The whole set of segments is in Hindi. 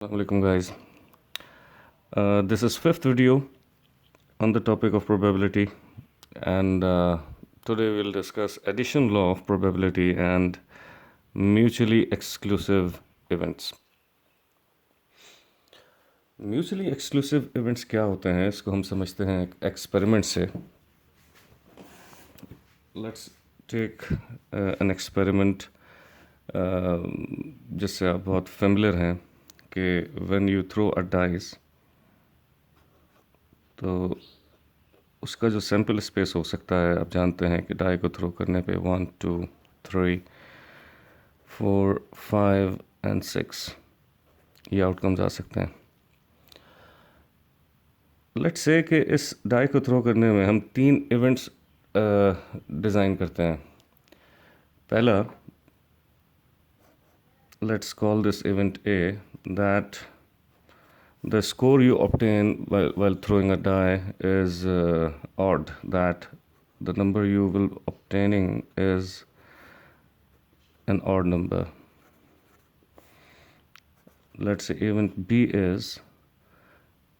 Assalamualaikum guys. This is fifth video on the topic of probability, and today we'll discuss addition law of probability and mutually exclusive events. Mutually exclusive events क्या होते हैं इसको हम समझते हैं एक एक्सपेरिमेंट से. लेट्स टेक एन एक्सपेरिमेंट जिससे आप बहुत फेमिलियर हैं कि when you throw a dice तो उसका जो सैम्पल स्पेस हो सकता है, आप जानते हैं कि डाई को थ्रो करने पे 1 2 3 4 5 एंड 6 ये आउटकम्स आ सकते हैं. लेट्स से कि इस डाई को थ्रो करने में हम 3 इवेंट्स डिज़ाइन करते हैं. पहला, let's call this event A, that the score you obtain while throwing a die is odd, that the number you will obtaining is an odd number. Let's say event B is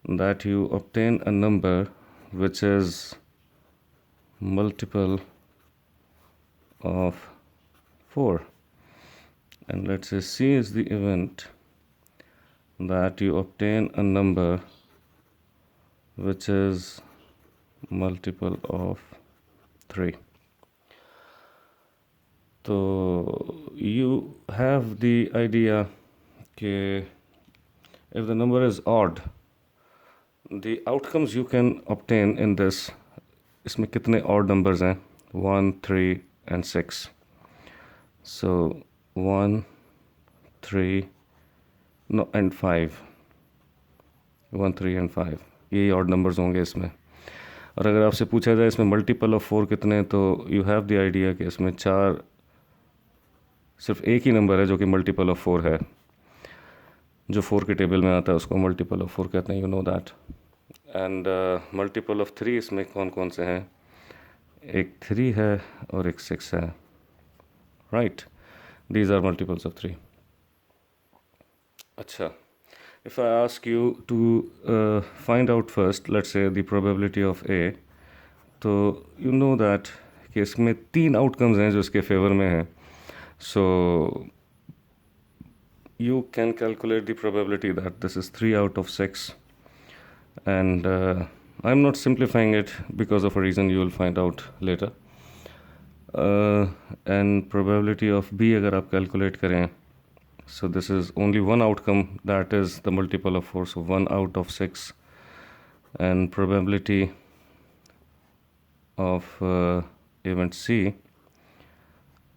that you obtain a number which is multiple of 4. And let's say C is the event that you obtain a number which is multiple of 3. So you have the idea that if the number is odd, the outcomes you can obtain in this, इसमें कितने odd numbers हैं? 1 3 and 6. So 1 3 no and 5, 1 3 and 5 यही ऑड नंबर्स होंगे इसमें. और अगर आपसे पूछा जाए इसमें मल्टीपल ऑफ 4 कितने हैं, तो यू हैव द आइडिया कि इसमें 4 सिर्फ एक ही नंबर है जो कि मल्टीपल ऑफ 4 है. जो 4 के टेबल में आता है उसको मल्टीपल ऑफ 4 कहते हैं, you know that. And multiple of 3 इसमें कौन कौन से हैं? एक 3 है और एक 6 है, right. These are multiples of 3. अच्छा, if I ask you to find out first, let's say the probability of A, तो you know that कि इसमें 3 आउटकम्स हैं जो इसके फेवर में हैं. So you can calculate the probability that this is 3 out of 6. And I'm not simplifying it because of a reason you will find out later. And probability of B अगर आप calculate करें, so this is only one outcome, that is the multiple of 4, so 1 out of 6. And probability of event C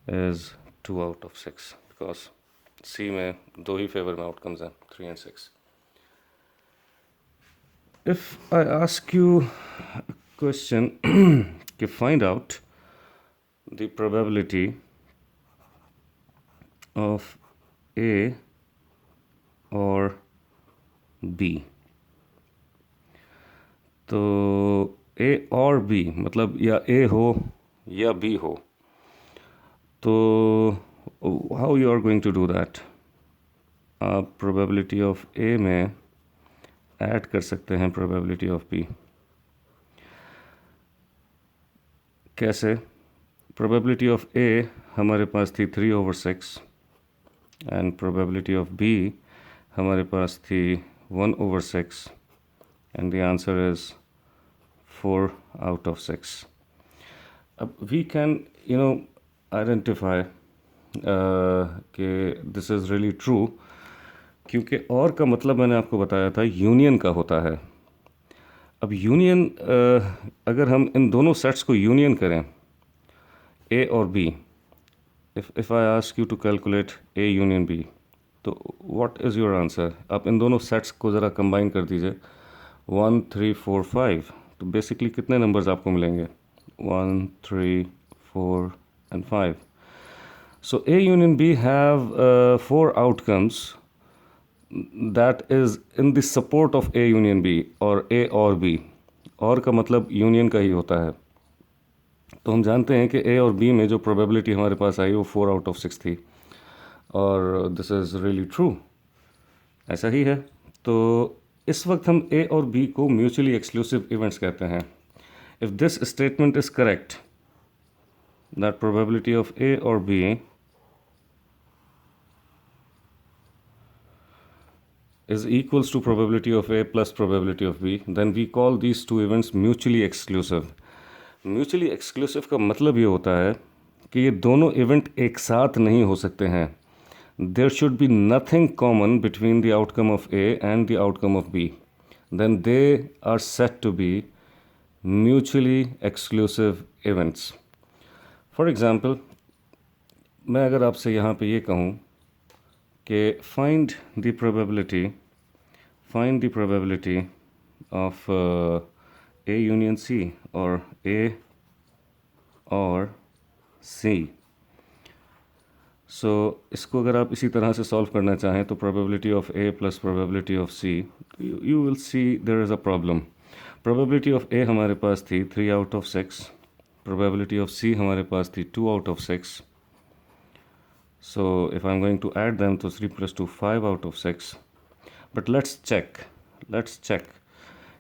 is 2 out of 6 because C में दो ही फेवर में आउटकम्स हैं, 3 and 6. If I ask you a question कि find out the probability of A or B, तो A और B मतलब या A हो या B हो, तो how you are going to do that? आप probability of A में ऐड कर सकते हैं probability of B. कैसे? probability of A हमारे पास थी 3/6 and probability of B हमारे पास थी 1/6 and the answer is 4 out of 6. अब we can identify कि this is really true, क्योंकि और का मतलब मैंने आपको बताया था यूनियन का होता है. अब यूनियन अगर हम इन दोनों सेट्स को यूनियन करें A और B, if I ask you to calculate A union B, तो what is your answer? आप इन दोनों सेट्स को ज़रा कंबाइन कर दीजिए, 1 3 4 5, तो बेसिकली कितने नंबर्स आपको मिलेंगे? 1 3 4 and 5. So A union B have 4 outcomes that is in the support of A union B और A और B. और का मतलब यूनियन का ही होता है. तो हम जानते हैं कि ए और बी में जो प्रोबेबिलिटी हमारे पास आई वो 4 out of 6 थी, और दिस इज़ रियली ट्रू. ऐसा ही है। तो इस वक्त हम ए और बी को म्यूचुअली एक्सक्लूसिव इवेंट्स कहते हैं। If this statement is correct, that probability of A और B is equals to probability of A plus probability of B, then we call these two events mutually exclusive. Mutually exclusive का मतलब ये होता है कि ये दोनों इवेंट एक साथ नहीं हो सकते हैं. There should be nothing common between the outcome of A and the outcome of B. Then they are said to be mutually exclusive events. For example, मैं अगर आपसे यहाँ पे ये कहूँ कि find the probability of A union C or A और C. So इसको अगर आप इसी तरह से सॉल्व करना चाहें तो probability of A plus probability of C, you will see there is a problem. Probability of A हमारे पास थी 3 out of 6, probability of C हमारे पास थी 2 out of 6. So if I'm going to add them to 3 plus 2, 5 out of 6. But let's check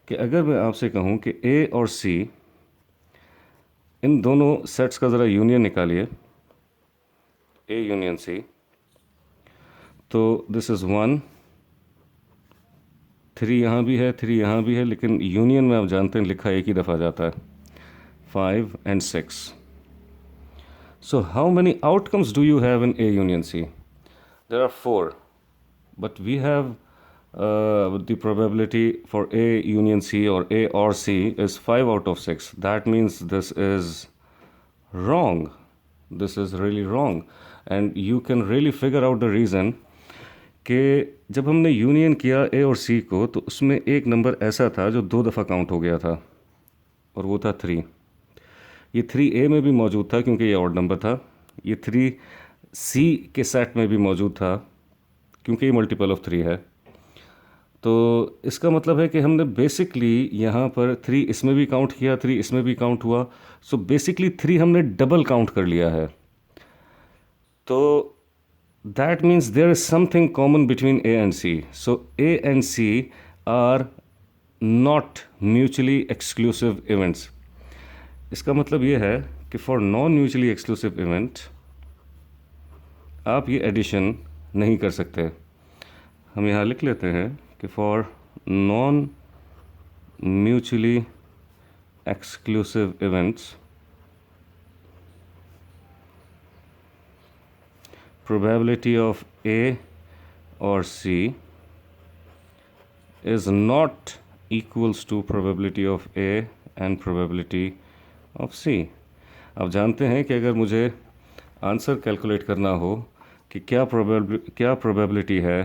कि अगर मैं आपसे कहूँ कि A और C इन दोनों सेट्स का ज़रा यूनियन निकालिए, A यूनियन C, तो दिस इज़ 1, 3 यहाँ भी है, 3 यहाँ भी है, लेकिन यूनियन में आप जानते हैं लिखा एक ही दफ़ा जाता है, 5 and 6. So how many outcomes do you have in A union C? There are 4, but we have the probability for A union C or A or C is 5 out of 6. That means this is wrong. This is really wrong. And you can really figure out the reason कि जब हमने यूनियन किया A और C को तो उसमें एक नंबर ऐसा था जो 2 दफ़ा काउंट हो गया था और वो था 3. ये 3A में भी मौजूद था क्योंकि ये ऑड नंबर था. ये 3C के सेट में भी मौजूद था क्योंकि ये मल्टीपल ऑफ 3 है. तो इसका मतलब है कि हमने बेसिकली यहाँ पर 3 इसमें भी काउंट किया, 3 इसमें भी काउंट हुआ. सो बेसिकली 3 हमने डबल काउंट कर लिया है. तो that means there is something common between A and C. So A and C are not mutually exclusive events. इसका मतलब ये है कि for non mutually exclusive event आप ये एडिशन नहीं कर सकते. हम यहाँ लिख लेते हैं कि for non mutually exclusive events probability of A or C is not equals to probability of A and probability of C. अब जानते हैं कि अगर मुझे आंसर कैलकुलेट करना हो कि क्या प्रोबेबिलिटी है,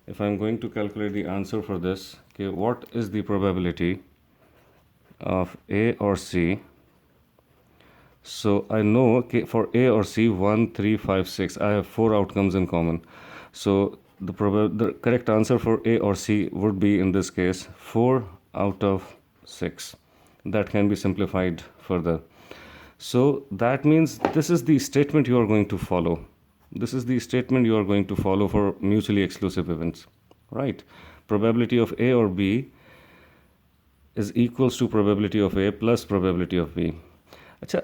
if I'm going to calculate the answer for this, कि what is the probability of A or C. So I know कि for A or C 1, 3, 5, 6 I have 4 outcomes in common. So the correct answer for A or C would be in this case 4 out of 6. That can be simplified further. So that means this is the statement you are going to follow. This is the statement you are going to follow for mutually exclusive events, right? Probability of A or B is equals to probability of A plus probability of B. अच्छा,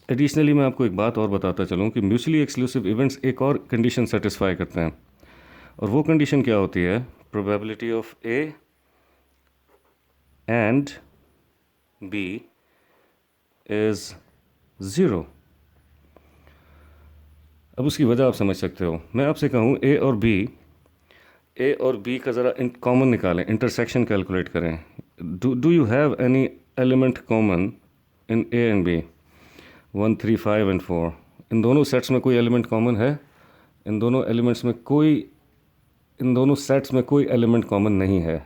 एडिशनली मैं आपको एक बात और बताता चलूँ कि म्यूचुअली एक्सक्लूसिव इवेंट्स एक और कंडीशन सेटिस्फाई करते हैं, और वो कंडीशन क्या होती है? Probability of A and B is 0. अब उसकी वजह आप समझ सकते हो. मैं आपसे कहूँ A और B का ज़रा कॉमन निकालें, इंटरसेक्शन कैलकुलेट करें. Do you have any element common in A and B? 1, 3, 5 and 4. इन दोनों सेट्स में कोई एलिमेंट कॉमन है? इन दोनों सेट्स में कोई एलिमेंट कॉमन नहीं है.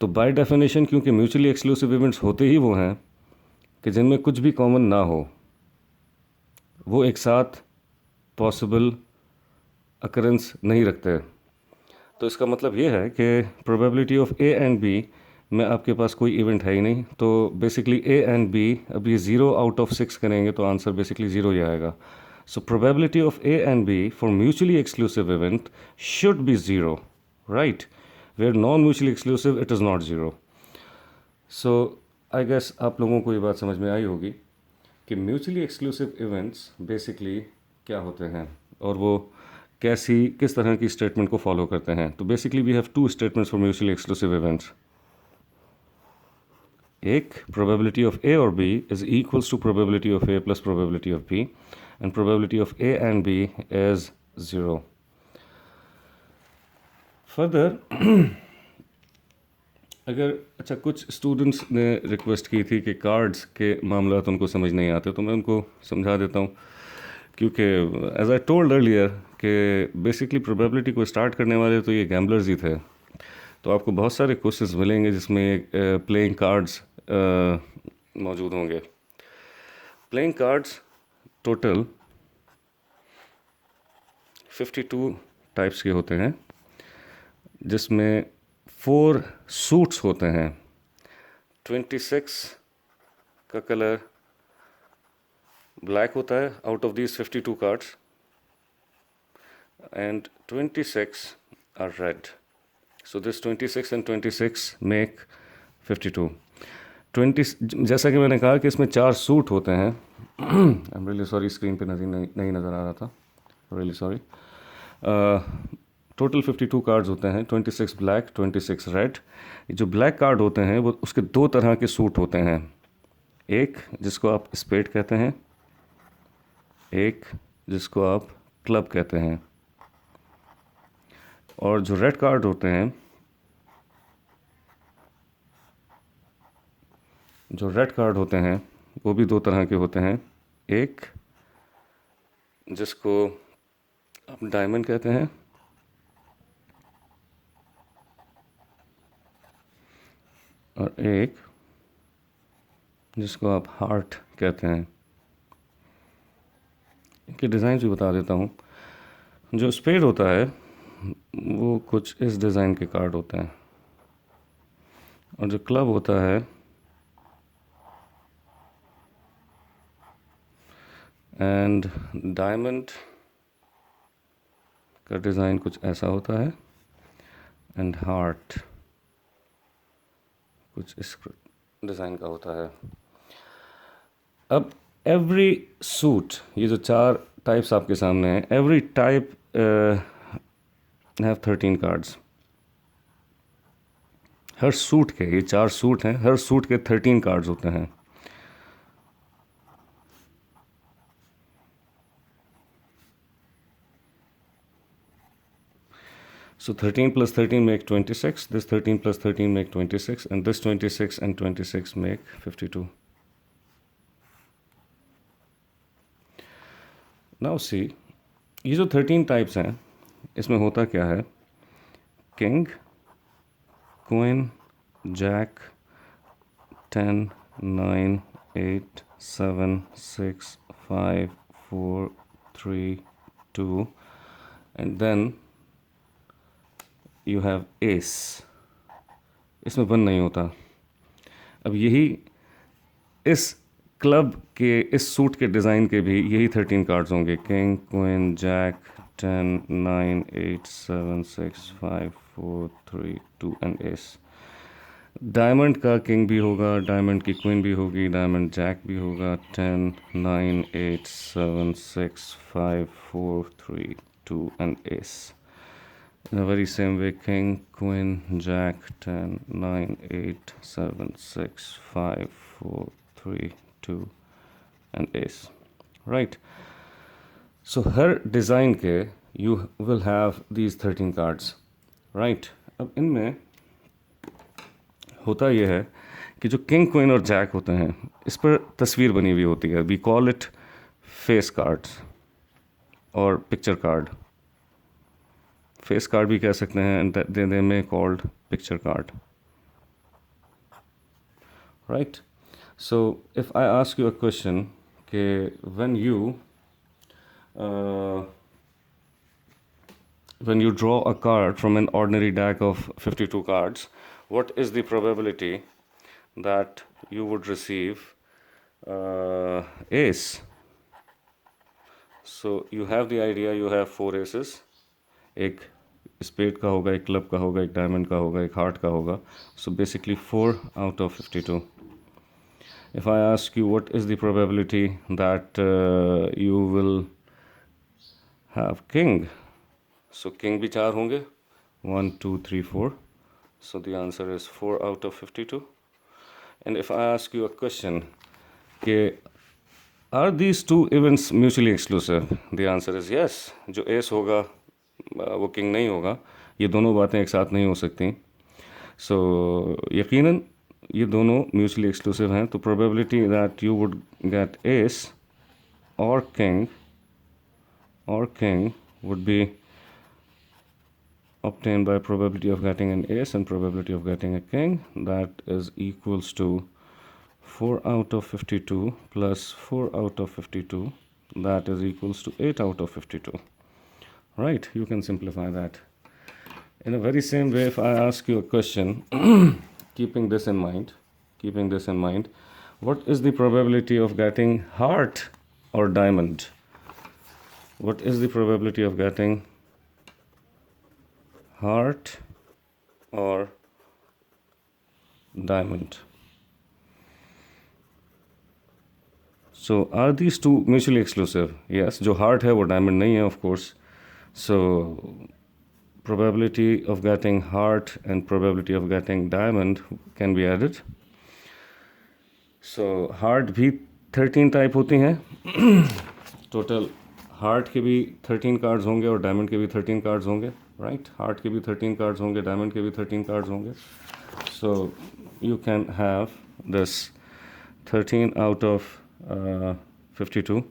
तो बाय डेफिनेशन क्योंकि म्यूचुअली एक्सक्लूसिव इवेंट्स होते ही वो हैं कि जिनमें कुछ भी कॉमन ना हो, वो एक साथ पॉसिबल अकरेंस नहीं रखते. तो इसका मतलब ये है कि probability of A and B में आपके पास कोई इवेंट है ही नहीं. तो बेसिकली A एंड B अब ये 0 out of 6 करेंगे तो आंसर बेसिकली 0 ही आएगा. So probability of A and B for mutually exclusive event should be 0, right? Where non-mutually exclusive, it is not 0. So I guess आप लोगों को ये बात समझ में आई होगी कि म्यूचुअली एक्सक्लूसिव इवेंट्स बेसिकली क्या होते हैं और वो किस तरह की स्टेटमेंट को फॉलो करते हैं. तो basically we have two statements for mutually exclusive events. एक, probability of A or B is equals to probability of A plus probability of B, and probability of A and B is 0. Further, अगर अच्छा कुछ स्टूडेंट्स ने रिक्वेस्ट की थी कि कार्ड्स के मामला तो उनको समझ नहीं आते, तो मैं उनको समझा देता हूँ. क्योंकि एज आई टोल्ड अर्लियर कि बेसिकली प्रोबेबिलिटी को स्टार्ट करने वाले तो ये गैम्बलर्स ही थे. तो आपको बहुत सारे क्वेश्चंस मिलेंगे जिसमें प्लेइंग कार्ड्स मौजूद होंगे. प्लेइंग कार्ड्स टोटल 52 टाइप्स के होते हैं, जिसमें 4 सूट्स होते हैं. 26 का कलर ब्लैक होता है out of these 52 cards, and 26 are red. So this 26 and 26 make 52. 20 जैसा कि मैंने कहा कि इसमें 4 सूट होते हैं. I am really sorry, screen पे नहीं नज़र आ रहा था, रियली सॉरी. टोटल 52 कार्ड्स होते हैं. 26 ब्लैक, 26 रेड. जो ब्लैक कार्ड होते हैं वो उसके 2 तरह के सूट होते हैं. एक जिसको आप स्पेड कहते हैं, एक जिसको आप क्लब कहते हैं. और जो रेड कार्ड होते हैं, वो भी 2 तरह के होते हैं. एक जिसको आप डायमंड कहते हैं, और एक जिसको आप हार्ट कहते हैं. इनके डिज़ाइन भी बता देता हूँ. जो स्पेड होता है वो कुछ इस डिज़ाइन के कार्ड होते हैं, और जो क्लब होता है एंड डायमंड का डिज़ाइन कुछ ऐसा होता है, एंड हार्ट कुछ इस डिज़ाइन का होता है. अब एवरी सूट, ये जो 4 टाइप्स आपके सामने हैं, every type have 13 cards. Her suit के, ये 4 सूट हैं, हर सूट के 13 कार्ड्स होते हैं. So 13 plus 13 make 26, this 13 plus 13 make 26, and this 26 and 26 make 52. Now see, ये जो 13 टाइप्स हैं, इसमें होता क्या है? King, queen, jack, 10, 9, 8, 7, 6, 5, 4, 3, 2, and then you have ace. इसमें 1 नहीं होता. अब यही इस क्लब के, इस सूट के डिज़ाइन के भी यही 13 कार्ड्स होंगे. King, queen, jack, 10, 9, 8, 7, 6, 5, 4, 3, 2 and ace. Diamond का किंग भी होगा, डायमंड की क्वीन भी होगी, डायमंड जैक भी होगा. 10, 9, 8, 7, 6, 5, 4, 3, 2 and S. In a very same way, king, queen, jack, 10, 9, 8, 7, 6, 5, 4, 3, 2 and ace. Right. So her design के you will have these 13 cards. Right. अब इनमें होता यह है कि जो किंग, क्वीन और जैक होते हैं, इस पर तस्वीर बनी हुई होती है. We call it face cards और picture card. फेस कार्ड भी कह सकते हैं, and they may called picture card. Right. So if I ask you a question कि when you draw a card from an ordinary deck of 52 cards, what is the probability that you would receive ace? So you have the idea, you have 4 aces, एक स्पेड का होगा, एक क्लब का होगा, एक डायमंड का होगा, एक हार्ट का होगा. So basically 4 out of 52. If I ask you what is the probability that you will have king, so king भी 4 होंगे, 1 2 3 4. So the answer is 4 out of 52. And if I ask you a question, are these two events mutually exclusive? The answer is yes. जो ace होगा वो king नहीं होगा, ये दोनों बातें एक साथ नहीं हो सकती. So यकीनन ये दोनों म्यूचुअली एक्सक्लूसिव हैं. तो probability that you would get ace और king would be obtained by probability of getting an ace and probability of getting a king. That is equals to 4 out of 52 plus 4 out of 52. That is equals to 8 out of 52. Right? You can simplify that. In a very same way, if I ask you a question, keeping this in mind, what is the probability of getting heart or diamond? What is the probability of getting heart or diamond? So are these two mutually exclusive? Yes. जो heart है वो diamond नहीं है, of course. So probability of getting heart and probability of getting diamond can be added. So heart भी 13 टाइप होती हैं. टोटल हार्ट के भी 13 कार्ड्स होंगे और डायमंड के भी 13 कार्ड्स होंगे. राइट? हार्ट के भी 13 कार्ड्स होंगे, डायमंड के भी 13 कार्ड्स होंगे. So you can have this 13 out of 52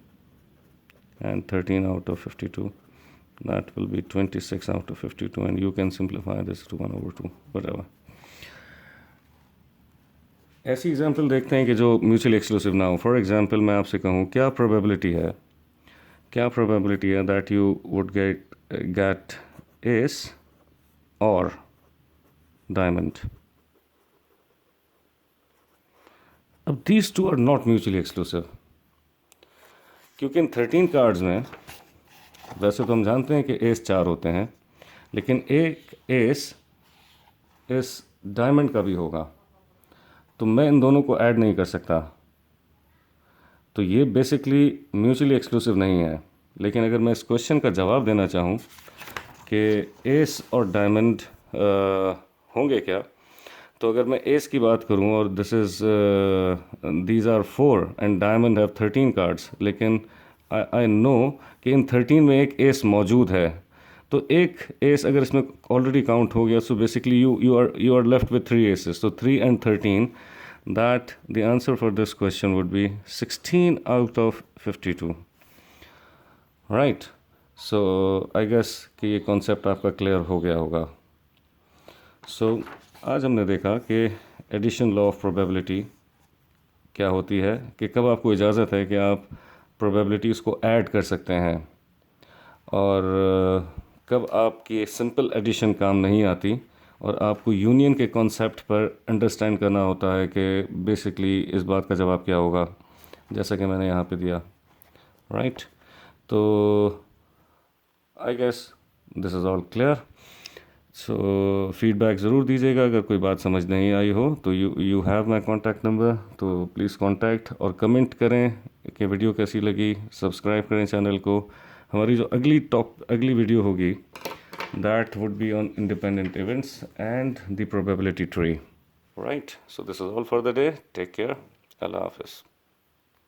and 13 out of 52. That will be 26 out of 52, and you can simplify this to 1/2, whatever. ऐसी एग्जाम्पल देखते हैं कि जो म्यूचुअली एक्सक्लूसिव ना हो. फॉर एग्जाम्पल मैं आपसे कहूँ क्या प्रोबेबिलिटी है that you would get ace और डायमंड. अब these two are not mutually exclusive, क्योंकि इन 13 कार्ड्स में वैसे तो हम जानते हैं कि एस 4 होते हैं, लेकिन एक एस इस डायमंड का भी होगा, तो मैं इन दोनों को ऐड नहीं कर सकता. तो ये बेसिकली म्यूचुअली एक्सक्लूसिव नहीं है. लेकिन अगर मैं इस क्वेश्चन का जवाब देना चाहूँ कि एस और डायमंड होंगे क्या, तो अगर मैं एस की बात करूँ और these are 4 and diamond have 13 cards, लेकिन आई नो कि इन 13 में एक एस मौजूद है, तो एक एस अगर इसमें ऑलरेडी काउंट हो गया, so basically you are left with 3 aces. तो 3 and 13, that the answer for this question would be 16 out of 52. Right? So I guess कि ये कॉन्सेप्ट आपका क्लियर हो गया होगा. So आज हमने देखा कि एडिशन लॉ ऑफ प्रोबेबिलिटी क्या होती है, कि कब आपको इजाज़त है कि आप प्रोबेबिलिटीज़ को ऐड कर सकते हैं, और कब आपकी सिंपल एडिशन काम नहीं आती और आपको यूनियन के कॉन्सेप्ट पर अंडरस्टैंड करना होता है कि बेसिकली इस बात का जवाब क्या होगा, जैसा कि मैंने यहाँ पे दिया. राइट? तो I guess this is all clear. So feedback ज़रूर दीजिएगा अगर कोई बात समझ नहीं आई हो. तो you have my contact number, तो प्लीज़ कॉन्टैक्ट और कमेंट करें कि वीडियो कैसी लगी. सब्सक्राइब करें चैनल को. हमारी जो अगली वीडियो होगी, that would be on independent events and the probability tree. Right? So this is all for the day. Take care. Allah Hafiz.